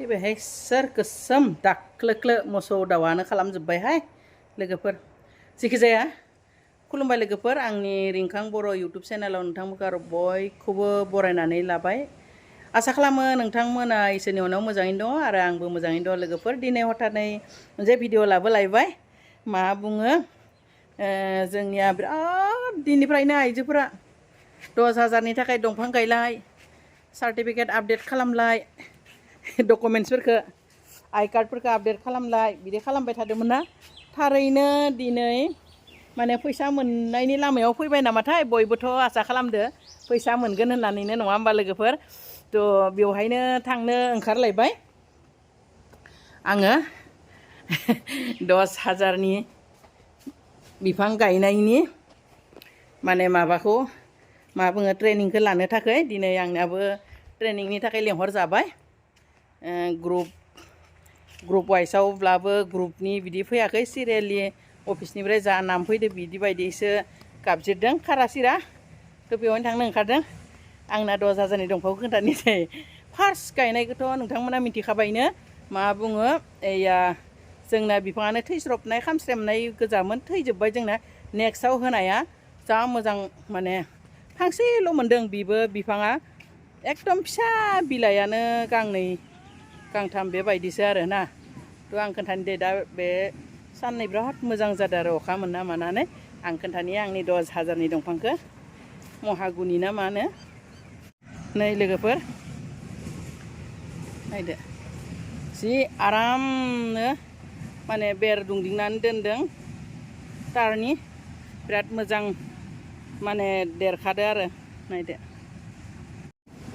फैबायहाय सोर गोसोम दाख्लोख्लो मोसौ दाउआनो खालामजोब्बायहाय लोगोफोर जेखि जाया खुलुमबाय लोगोफोर आंनि रिंखां बर' इउटुब चेनेलाव नोंथांमोनखौ आरो बयखौबो बरायनानै लाबाय आसा खालामो नोंथांमोना इसोरनि उनाव मोजाङैनो दङ आरो आंबो मोजाङैनो दङ लोगोफोर दिनै हथानै मोनसे भिडिअ लाबोलायबाय मा बुङो जोंनिया बिराद दिननिफ्रायनो आइजोफोरा 10,000नि थाखाय दंफां गायलाय सार्टिफिकेट आपडेट खालामलाय डकुमेन्ट्सफोरखौ आइ कार्डफोरखौ आपडेट खालामलाय बिदि खालामबाय थादोंमोन ना थारैनो दिनै माने फैसा मोननायनि लामायाव फैबाय नामाथाय बयबोथ' आसा खालामदो फैसा मोनगोन होननानैनो नङा होमबा लोगोफोर थ' बेवहायनो थांनो ओंखारलायबाय आङो 10,000नि बिफां गायनायनि माने माबाखौ मा बुङो ट्रेनिंखौ लानो थाखाय दिनै आंनाबो ट्रेनिंनि थाखाय लेंहर जाबाय ग्रुप वाइसआवब्लाबो ग्रुपनि बिदि फैयाखै सिरियेलि अफिसनिफ्राय जा नाम फैदो बिदि बायदिसो गाबज्रिदों खारासिरा थ' बेवहायनो थांनो ओंखारदों आंना 10,000नि दंफांखौ खोन्थानोसै फार्स्ट गायनायखौथ' नोंथांमोना मिथिखाबायनो मा बुङो एया जोंना बिफाङानो थैस्रबनाय खामस्रेमनाय गोजामोन थैजोब्बाय जोंना नेक्स्टआव होनाया जा मोजां माने फांसेल' मोनदों बिबो बिफाङा एकदम फिसा बिलाइयानो गांनै गांथाम बेबायदिसो आरो ना थ' आं खोन्थानो दे दा बे साननै बिराद मोजां जादों आरो अखा मोनना मानानै आं खोन्थानि आंनि 10,000नि दंफांखौ महागुनि ना मा होनो नै लोगोफोर नायदो जि आरामनो माने बेर दुंदिंनानै दोनदों तारनि बिराद मोजां माने देरखादो आरो नायदो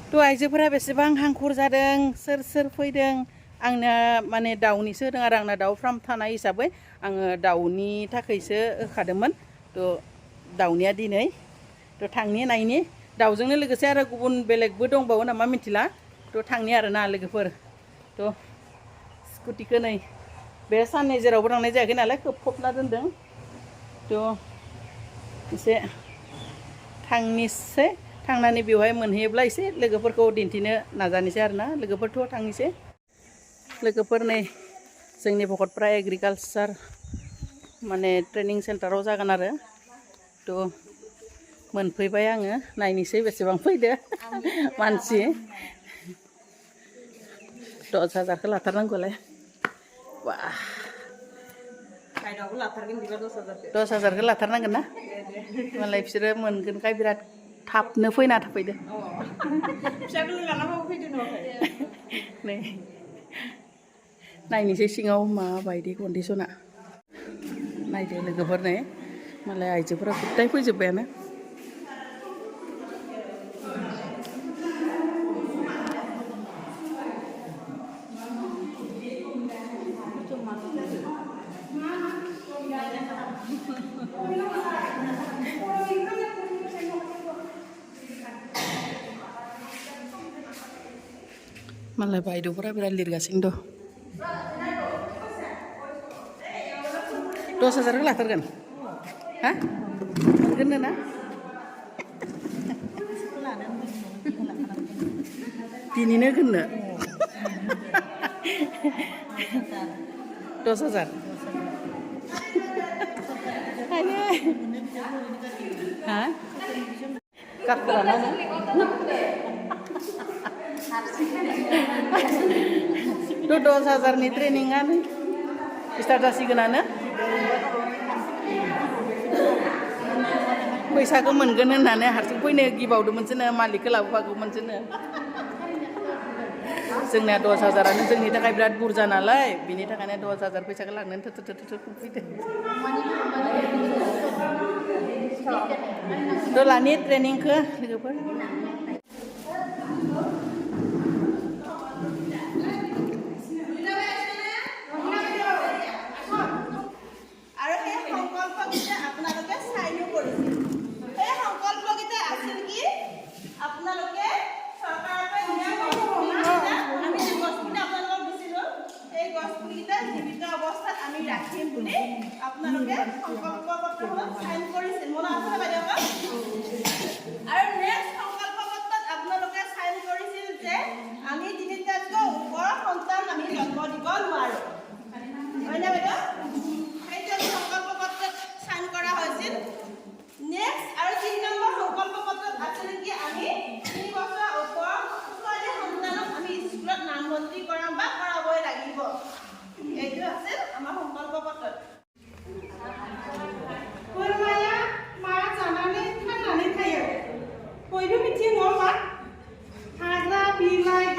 थ' आइजोफोरा बेसेबां हांखुर जादों सोर सोर फैदों आंना माने दाउनिसो होदों आरो आंना दाउ फार्म थानाय हिसाबै आङो दाउनि थाखायसो होखादोंमोन थ' दाउनिया दिनै थ' थांनि नायनि दाउजोंनो लोगोसे आरो गुबुन बेलेगबो दंबावो नामा मिथिला थ' थांनि आरो ना लोगोफोर थ' स्कुटिखौ नै बे साननै जेरावबो थांनाय जायाखै नालाय खोबफबना दोनदों थ' एसे थांनिसै थांनानै बेवहाय मोनहैयोब्ला एसे लोगोफोरखौ दिन्थिनो नाजानोसै आरो ना लोगोफोरथ' थांनोसै लोगोफोर नै जोंनि भकतपारा एग्रिकालसार माने ट्रेनिं सेन्टाराव जागोन आरो थ' मोनफैबाय आङो नायनोसै बेसेबां फैदो मानसि 10,000खौ लाथारनांगौलाय बा 10,000खौ लाथारनांगोन ना मालाय बिसोरो मोनगोनखाय बिराद थाबनो फैना थाफैदो नै नायनोसै सिङाव माबायदि कन्डिसना नायदो लोगोफोर नै मालाय आइजोफोरा गुथाय फैजोब्बायानो मालाय बायद'फोरा बिराद लिरगासिनो दं 10,000खौ लाथारगोन हा मोनगोन ना दिनैनो होगोननो 10,000 हा काटफोरानो थ' 10,000नि ट्रेनिङानो स्टार्ट जासिगोनानो फैसाखौ मोनगोन होननानै हारसिं फैनो गिबावदोंमोनसोनो मालिकखौ लाबोफागौमोनसोनो जोंनिया 10,000आनो जोंनि थाखाय बिराद बुरजा नालाय बिनि थाखायनो 10,000 फैसाखौ लांनानै थोथो फैदो थ' लानि ट्रेनिंखौ लोगोफोर আপোনালোকে সংকল্প পত্ৰখনত সাইন কৰিছিল মনত আছে বাইদেউ আৰু নেক্সট সংকল্প नङा होमबा हाग्रा बिलाइ